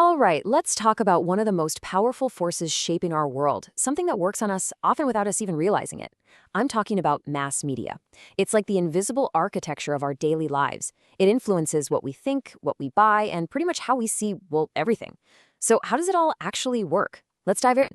All right, let's talk about one of the most powerful forces shaping our world, something that works on us often without us even realizing it. I'm talking about mass media. It's like the invisible architecture of our daily lives. It influences what we think, what we buy, and pretty much how we see, well, everything. So how does it all actually work? Let's dive in.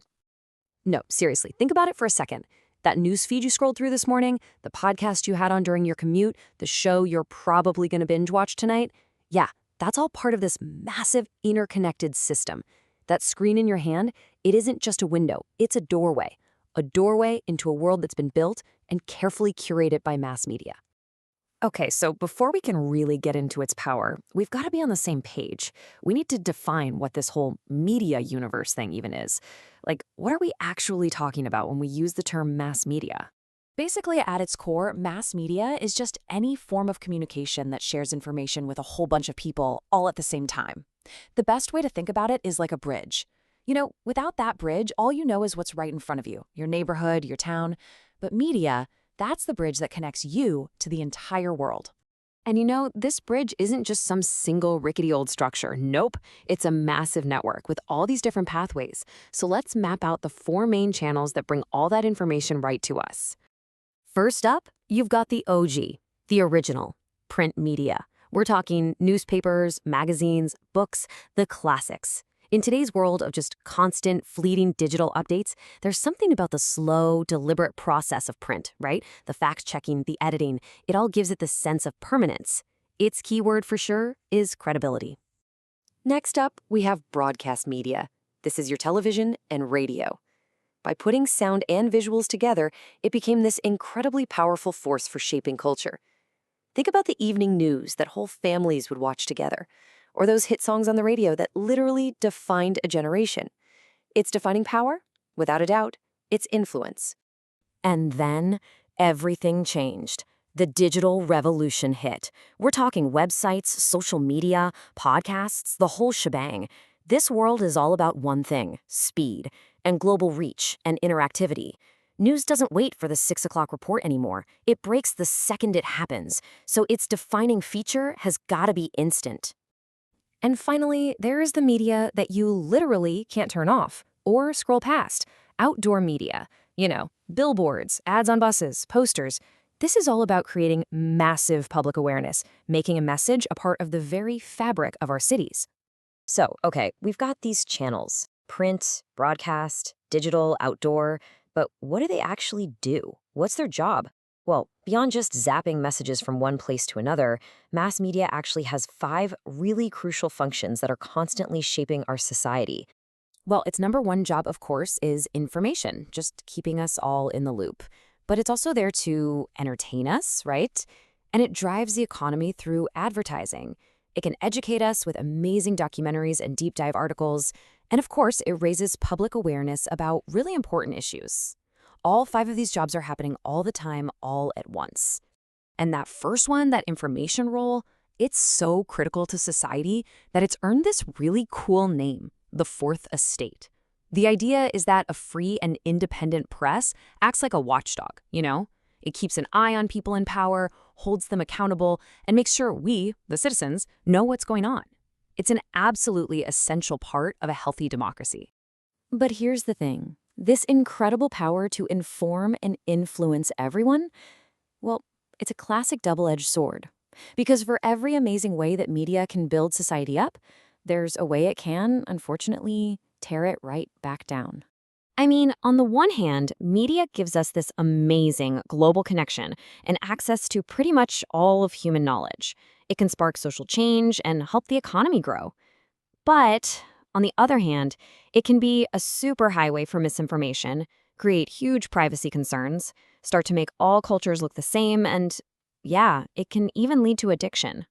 No, seriously, think about it for a second. That news feed you scrolled through this morning, the podcast you had on during your commute, the show you're probably going to binge watch tonight. Yeah, that's all part of this massive interconnected system. That screen in your hand, it isn't just a window, it's a doorway into a world that's been built and carefully curated by mass media. Okay, so before we can really get into its power, we've got to be on the same page. We need to define what this whole media universe thing even is. Like, what are we actually talking about when we use the term mass media? Basically, at its core, mass media is just any form of communication that shares information with a whole bunch of people all at the same time. The best way to think about it is like a bridge. You know, without that bridge, all you know is what's right in front of you, your neighborhood, your town. But media, that's the bridge that connects you to the entire world. And you know, this bridge isn't just some single rickety old structure. Nope, it's a massive network with all these different pathways. So let's map out the 4 main channels that bring all that information right to us. First up, you've got the OG, the original, print media. We're talking newspapers, magazines, books, the classics. In today's world of just constant, fleeting digital updates, there's something about the slow, deliberate process of print, right? The fact-checking, the editing, it all gives it the sense of permanence. Its keyword for sure is credibility. Next up, we have broadcast media. This is your television and radio. By putting sound and visuals together, it became this incredibly powerful force for shaping culture. Think about the evening news that whole families would watch together, or those hit songs on the radio that literally defined a generation. Its defining power? Without a doubt, its influence. And then everything changed. The digital revolution hit. We're talking websites, social media, podcasts, the whole shebang. This world is all about one thing: speed, and global reach and interactivity. News doesn't wait for the 6 o'clock report anymore. It breaks the second it happens, so its defining feature has got to be instant. And finally, there is the media that you literally can't turn off or scroll past. Outdoor media. You know, billboards, ads on buses, posters. This is all about creating massive public awareness, making a message a part of the very fabric of our cities. So, okay, we've got these channels: print, broadcast, digital, outdoor. But what do they actually do? What's their job? Well, beyond just zapping messages from one place to another, mass media actually has 5 really crucial functions that are constantly shaping our society. Well, its number one job, of course, is information, just keeping us all in the loop. But it's also there to entertain us, right? And it drives the economy through advertising. It can educate us with amazing documentaries and deep dive articles. And of course, it raises public awareness about really important issues. All 5 of these jobs are happening all the time, all at once. And that first one, that information role, it's so critical to society that it's earned this really cool name, the Fourth Estate. The idea is that a free and independent press acts like a watchdog, you know? It keeps an eye on people in power, holds them accountable, and makes sure we, the citizens, know what's going on. It's an absolutely essential part of a healthy democracy. But here's the thing. This incredible power to inform and influence everyone, well, it's a classic double-edged sword. Because for every amazing way that media can build society up, there's a way it can, unfortunately, tear it right back down. I mean, on the one hand, media gives us this amazing global connection and access to pretty much all of human knowledge. It can spark social change and help the economy grow. But on the other hand, it can be a superhighway for misinformation, create huge privacy concerns, start to make all cultures look the same, and yeah, it can even lead to addiction.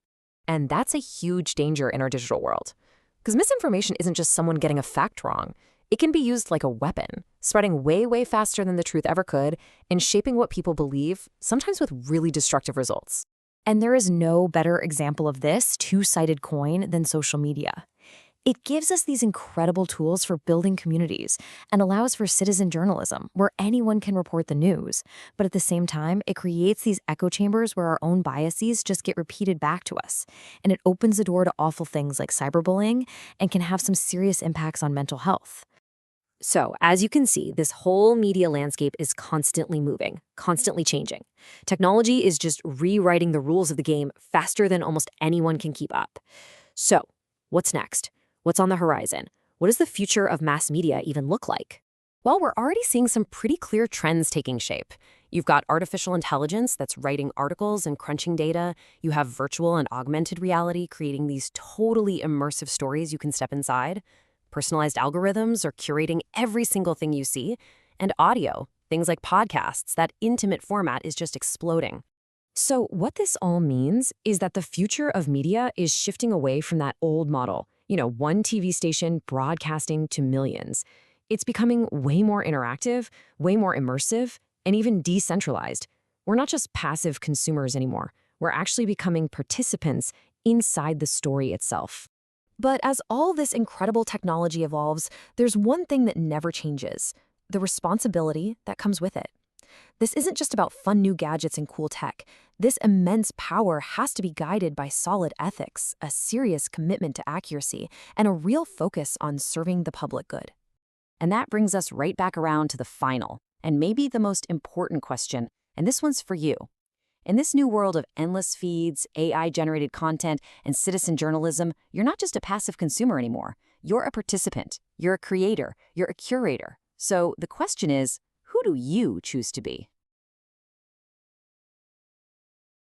And that's a huge danger in our digital world. Because misinformation isn't just someone getting a fact wrong. It can be used like a weapon, spreading way, way faster than the truth ever could and shaping what people believe, sometimes with really destructive results. And there is no better example of this two-sided coin than social media. It gives us these incredible tools for building communities and allows for citizen journalism where anyone can report the news. But at the same time, it creates these echo chambers where our own biases just get repeated back to us. And it opens the door to awful things like cyberbullying and can have some serious impacts on mental health. So, as you can see, this whole media landscape is constantly moving, constantly changing. Technology is just rewriting the rules of the game faster than almost anyone can keep up. So, what's next? What's on the horizon? What does the future of mass media even look like? Well, we're already seeing some pretty clear trends taking shape. You've got artificial intelligence that's writing articles and crunching data. You have virtual and augmented reality creating these totally immersive stories you can step inside. Personalized algorithms are curating every single thing you see. And audio, things like podcasts, that intimate format is just exploding. So what this all means is that the future of media is shifting away from that old model. One TV station broadcasting to millions. It's becoming way more interactive, way more immersive, and even decentralized. We're not just passive consumers anymore. We're actually becoming participants inside the story itself. But as all this incredible technology evolves, there's one thing that never changes: the responsibility that comes with it. This isn't just about fun new gadgets and cool tech. This immense power has to be guided by solid ethics, a serious commitment to accuracy, and a real focus on serving the public good. And that brings us right back around to the final, and maybe the most important question, and this one's for you. In this new world of endless feeds, AI-generated content, and citizen journalism, you're not just a passive consumer anymore. You're a participant, you're a creator, you're a curator. So the question is, who do you choose to be?